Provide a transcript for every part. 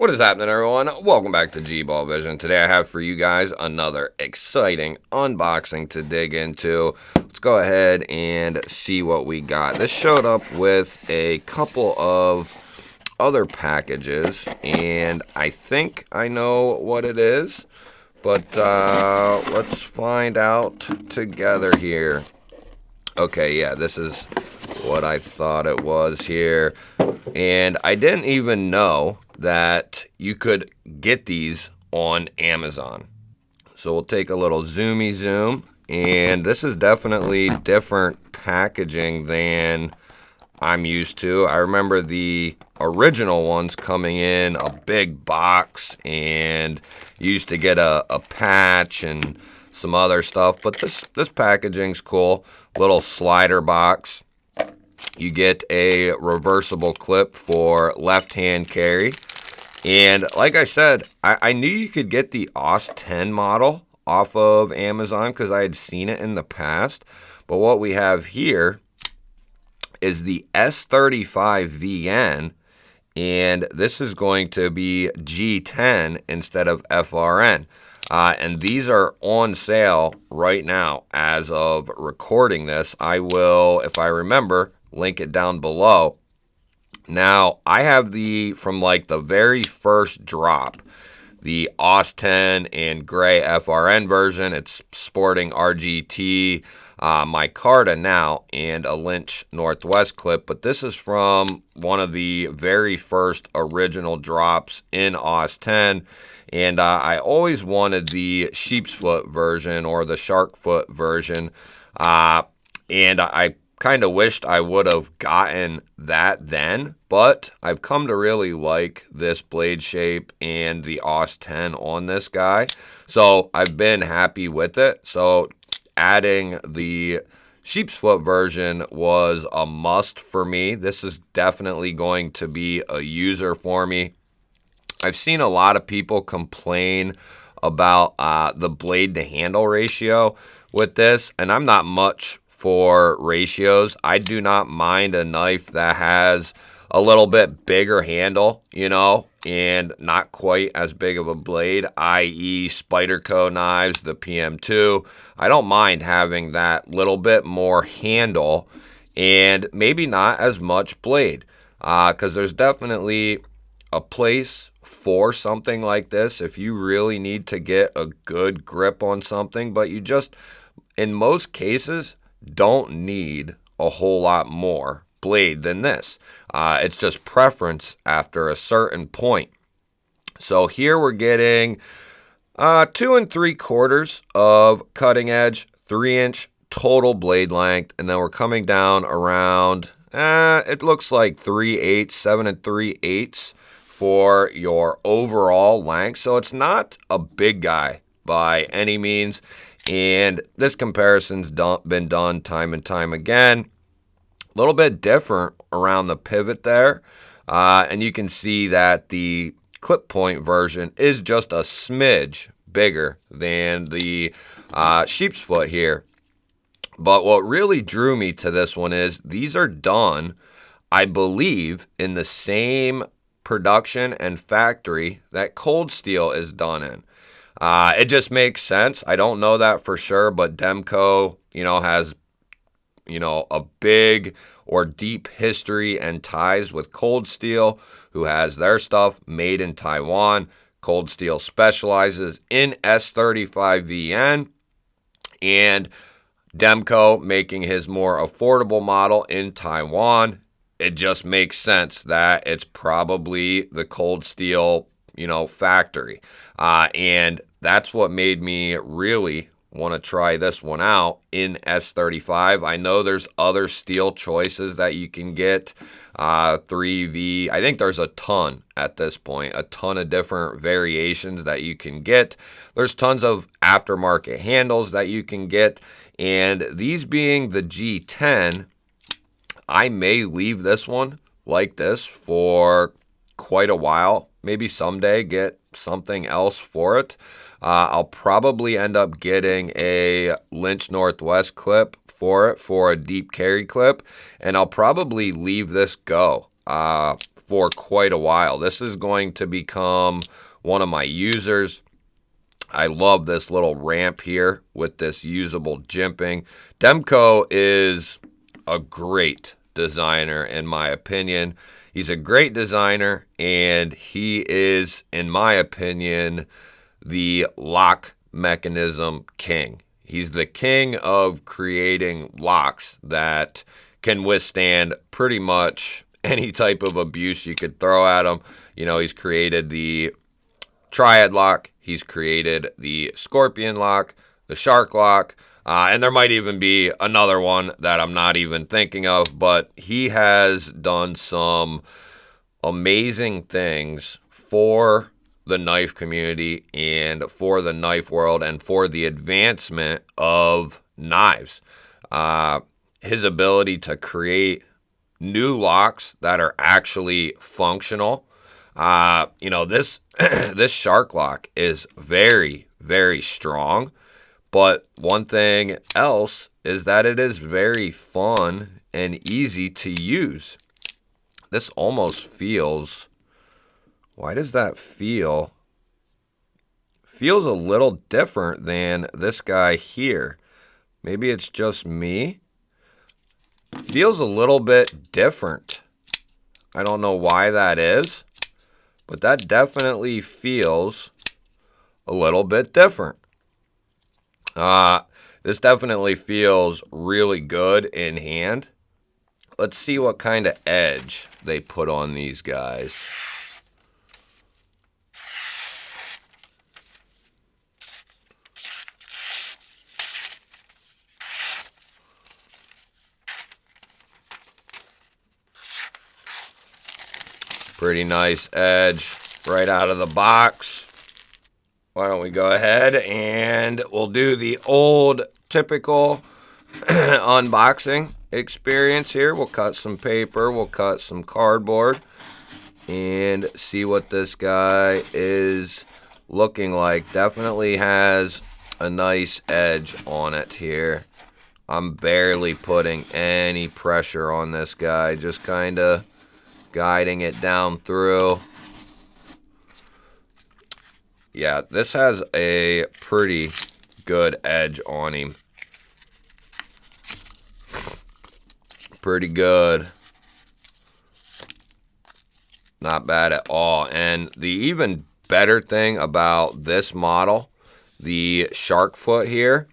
What is happening, everyone? Welcome back to G-Ball Vision. Today I have for you guys another exciting unboxing to dig into. Let's go ahead and see what we got. This showed up with a couple of other packages, and I think I know what it is, but let's find out together here. Okay, yeah, this is what I thought it was here, and I didn't even know that you could get these on Amazon. So we'll take a little zoomy zoom, and this is definitely different packaging than I'm used to. I remember the original ones coming in a big box, and you used to get a patch and some other stuff, but this packaging's cool. Little slider box. You get a reversible clip for left-hand carry. And like I said, I knew you could get the OS 10 model off of Amazon because I had seen it in the past. But what we have here is the S35VN, and this is going to be G10 instead of FRN. And these are on sale right now as of recording this. I will, if I remember, link it down below. Now, I have from like the very first drop, the OS 10 and gray FRN version. It's sporting RGT, micarta now, and a Lynch Northwest clip. But this is from one of the very first original drops in OS 10. And I always wanted the sheep's foot version or the shark foot version. And I kind of wished I would have gotten that then, but I've come to really like this blade shape and the OS 10 on this guy, so I've been happy with it. So adding the sheep's foot version was a must for me. This is definitely going to be a user for me. I've seen a lot of people complain about the blade to handle ratio with this, and I'm not much for ratios. I do not mind a knife that has a little bit bigger handle, and not quite as big of a blade, i.e. Spyderco knives, the PM2. I don't mind having that little bit more handle and maybe not as much blade, because there's definitely a place for something like this if you really need to get a good grip on something, but you just, in most cases, don't need a whole lot more blade than this. It's just preference after a certain point. So here we're getting 2 3/4 of cutting edge, 3-inch total blade length, and then we're coming down around, it looks like 3/8, 7 3/8 for your overall length. So it's not a big guy by any means. And this comparison's been done time and time again. A little bit different around the pivot there. And you can see that the clip point version is just a smidge bigger than the sheep's foot here. But what really drew me to this one is these are done, I believe, in the same production and factory that Cold Steel is done in. It just makes sense. I don't know that for sure, but Demco, has, a big or deep history and ties with Cold Steel, who has their stuff made in Taiwan. Cold Steel specializes in S35VN, and Demco making his more affordable model in Taiwan. It just makes sense that it's probably the Cold Steel, factory. And that's what made me really want to try this one out in S35. I know there's other steel choices that you can get, 3V. I think there's a ton at this point, a ton of different variations that you can get. There's tons of aftermarket handles that you can get, and these being the G10, I may leave this one like this for quite a while. Maybe someday get something else for it. I'll probably end up getting a Lynch Northwest clip for it, for a deep carry clip, and I'll probably leave this go for quite a while. This is going to become one of my users. I love this little ramp here with this usable jimping. Demko is a great designer in my opinion. He's a great designer, and he is, in my opinion, the lock mechanism king. He's the king of creating locks that can withstand pretty much any type of abuse you could throw at him. You know, he's created the triad lock, he's created the scorpion lock, the shark lock, and there might even be another one that I'm not even thinking of, but he has done some amazing things for the knife community and for the knife world and for the advancement of knives. His ability to create new locks that are actually functional. You know, this this shark lock is very, very strong. But one thing else is that it is very fun and easy to use. This almost feels, why does that feel? Feels a little different than this guy here. Maybe it's just me. Feels a little bit different. I don't know why that is, but that definitely feels a little bit different. This definitely feels really good in hand. Let's see what kind of edge they put on these guys. Pretty nice edge right out of the box. Why don't we go ahead and we'll do the old typical unboxing experience here. We'll cut some paper, we'll cut some cardboard, and see what this guy is looking like. Definitely has a nice edge on it here. I'm barely putting any pressure on this guy, just kind of guiding it down through. Yeah, this has a pretty good edge on him. Pretty good. Not bad at all. And the even better thing about this model, the shark foot here,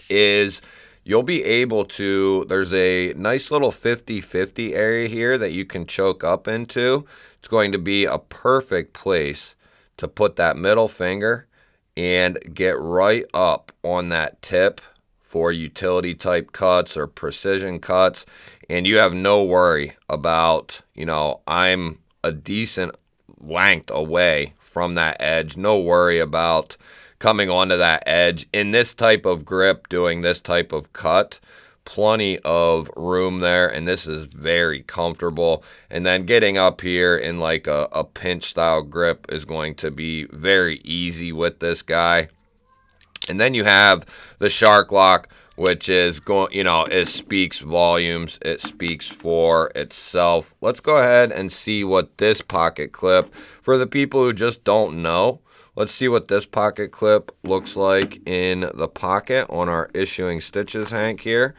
is you'll be able to, there's a nice little 50-50 area here that you can choke up into. It's going to be a perfect place to put that middle finger and get right up on that tip for utility type cuts or precision cuts. And you have no worry about, you know, I'm a decent length away from that edge. No worry about coming onto that edge. In this type of grip, doing this type of cut, plenty of room there, and this is very comfortable. And then getting up here in like a pinch style grip is going to be very easy with this guy. And then you have the shark lock, which is going, you know, it speaks volumes. It speaks for itself. Let's go ahead and see what this pocket clip, for the people who just don't know, let's see what this pocket clip looks like in the pocket on our Issuing Stitches Hank here.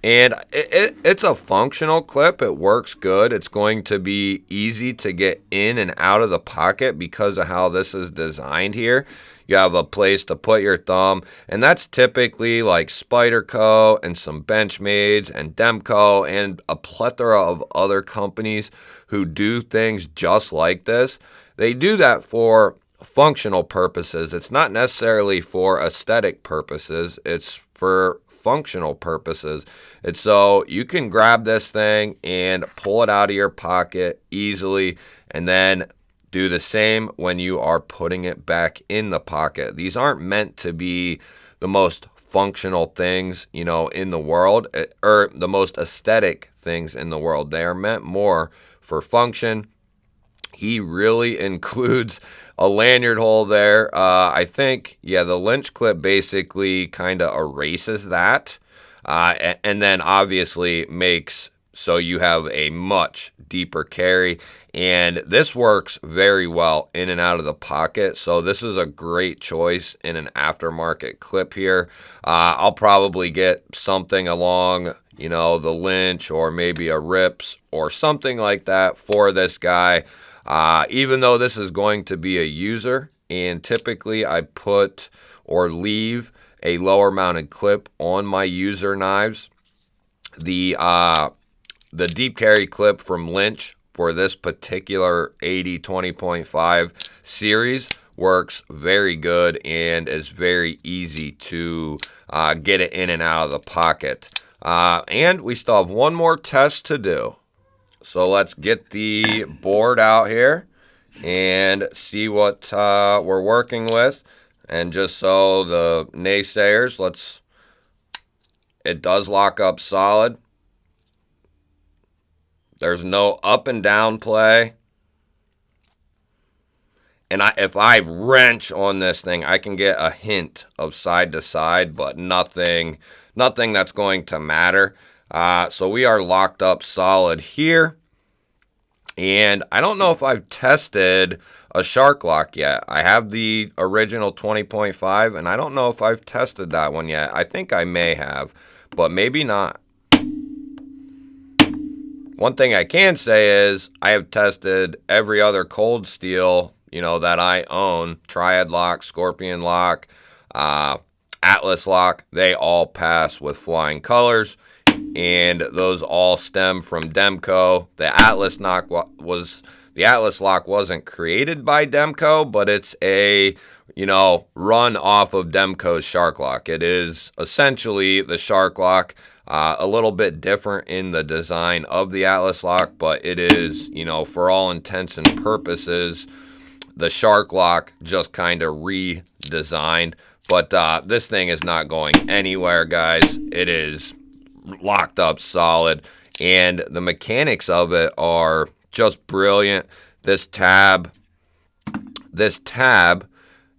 And it's a functional clip. It works good. It's going to be easy to get in and out of the pocket because of how this is designed here. You have a place to put your thumb, and that's typically like Spyderco and some Benchmades and Demko and a plethora of other companies who do things just like this. They do that for functional purposes. It's not necessarily for aesthetic purposes. It's for functional purposes. And so you can grab this thing and pull it out of your pocket easily, and then do the same when you are putting it back in the pocket. These aren't meant to be the most functional things, you know, in the world, or the most aesthetic things in the world. They are meant more for function. He really includes a lanyard hole there. I think, yeah, the Lynch clip basically kind of erases that, and then obviously makes so you have a much deeper carry, and this works very well in and out of the pocket. So this is a great choice in an aftermarket clip here. I'll probably get something along, you know, the Lynch or maybe a Rips or something like that for this guy. Even though this is going to be a user, and typically I put or leave a lower mounted clip on my user knives. The deep carry clip from Lynch for this particular 80 20.5 series works very good and is very easy to get it in and out of the pocket. And we still have one more test to do. So let's get the board out here and see what we're working with. And just so the naysayers, it does lock up solid. There's no up and down play. And if I wrench on this thing, I can get a hint of side to side, but nothing that's going to matter. So we are locked up solid here. And I don't know if I've tested a shark lock yet. I have the original 20.5, and I don't know if I've tested that one yet. I think I may have, but maybe not. One thing I can say is I have tested every other cold steel, you know, that I own. Triad lock, Scorpion lock, Atlas lock. They all pass with flying colors, and those all stem from Demco. The Atlas lock wasn't created by Demco, but it's a, you know, run off of Demco's shark lock. It is essentially the shark lock. A little bit different in the design of the Atlas lock, but it is, you know, for all intents and purposes, the shark lock just kind of redesigned. But this thing is not going anywhere, guys. It is locked up solid, and the mechanics of it are just brilliant. This tab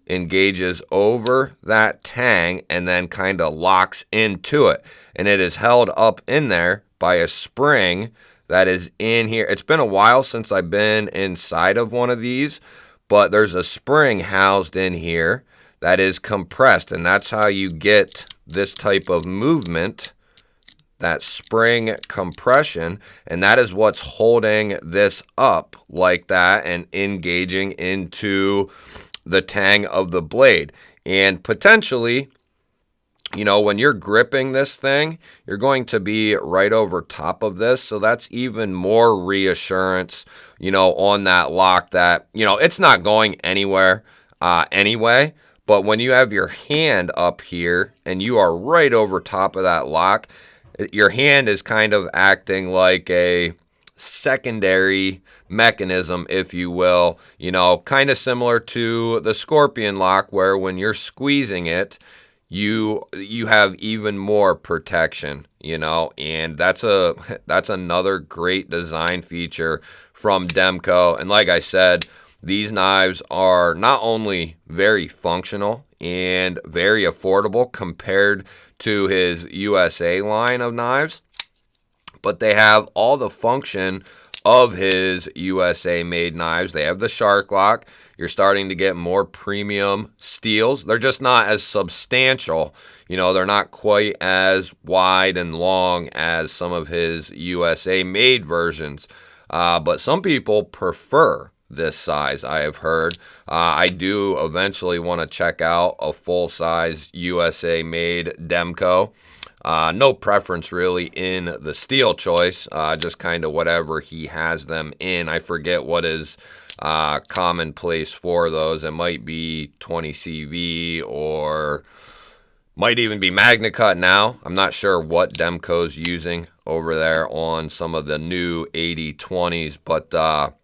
engages over that tang and then kind of locks into it, and it is held up in there by a spring that is in here. It's been a while since I've been inside of one of these, but there's a spring housed in here that is compressed, and that's how you get this type of movement, that spring compression, and that is what's holding this up like that and engaging into the tang of the blade. And potentially, you know, when you're gripping this thing, you're going to be right over top of this, so that's even more reassurance, you know, on that lock that, you know, it's not going anywhere anyway. But when you have your hand up here and you are right over top of that lock, your hand is kind of acting like a secondary mechanism, if you will, you know, kind of similar to the Scorpion lock, where when you're squeezing it, you have even more protection, you know, and that's another great design feature from Demco. And like I said, these knives are not only very functional and very affordable compared to his USA line of knives, but they have all the function of his USA made knives. They have the shark lock. You're starting to get more premium steels. They're just not as substantial. You know, they're not quite as wide and long as some of his USA made versions. But some people prefer this size, I have heard. I do eventually want to check out a full-size USA made Demco. No preference really in the steel choice, just kind of whatever he has them in. I forget what is commonplace for those. It might be 20 CV or might even be Magna Cut now. I'm not sure what Demco's using over there on some of the new 80-20s, but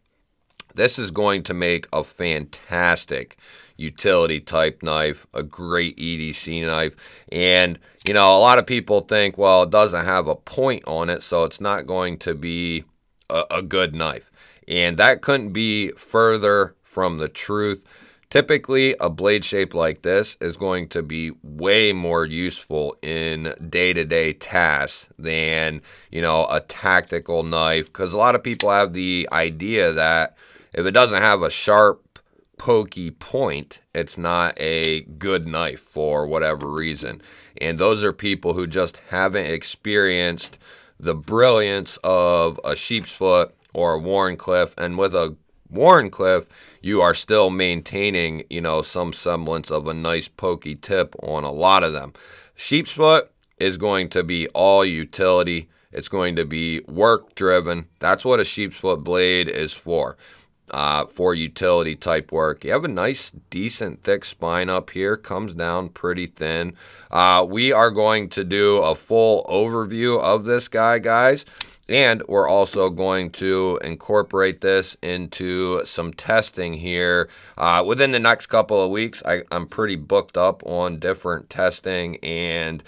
this is going to make a fantastic utility type knife, a great EDC knife. And, you know, a lot of people think, well, it doesn't have a point on it, so it's not going to be a good knife. And that couldn't be further from the truth. Typically, a blade shape like this is going to be way more useful in day-to-day tasks than, you know, a tactical knife, because a lot of people have the idea that if it doesn't have a sharp, pokey point, it's not a good knife for whatever reason. And those are people who just haven't experienced the brilliance of a sheep's foot or a Wharncliffe. And with a Wharncliffe, you are still maintaining, you know, some semblance of a nice pokey tip on a lot of them. Sheep's foot is going to be all utility. It's going to be work driven. That's what a sheep's foot blade is for utility type work. You have a nice, decent, thick spine up here. Comes down pretty thin. We are going to do a full overview of this guy, guys. And we're also going to incorporate this into some testing here within the next couple of weeks. I'm pretty booked up on different testing and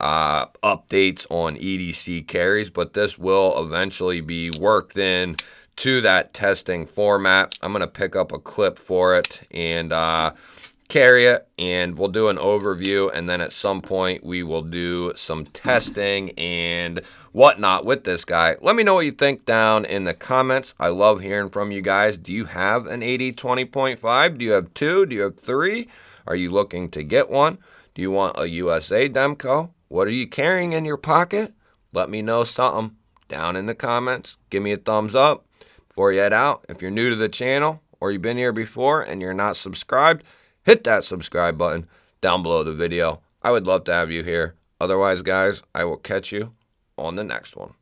updates on EDC carries, but this will eventually be worked in to that testing format. I'm going to pick up a clip for it and carry it, and we'll do an overview, and then at some point we will do some testing and whatnot with this guy. Let me know what you think down in the comments. I love hearing from you guys. Do you have an AD 20.5? Do you have 2? Do you have 3? Are you looking to get one? Do you want a USA Demco? What are you carrying in your pocket? Let me know something down in the comments. Give me a thumbs up. Before you head out, if you're new to the channel or you've been here before and you're not subscribed, hit that subscribe button down below the video. I would love to have you here. Otherwise, guys, I will catch you on the next one.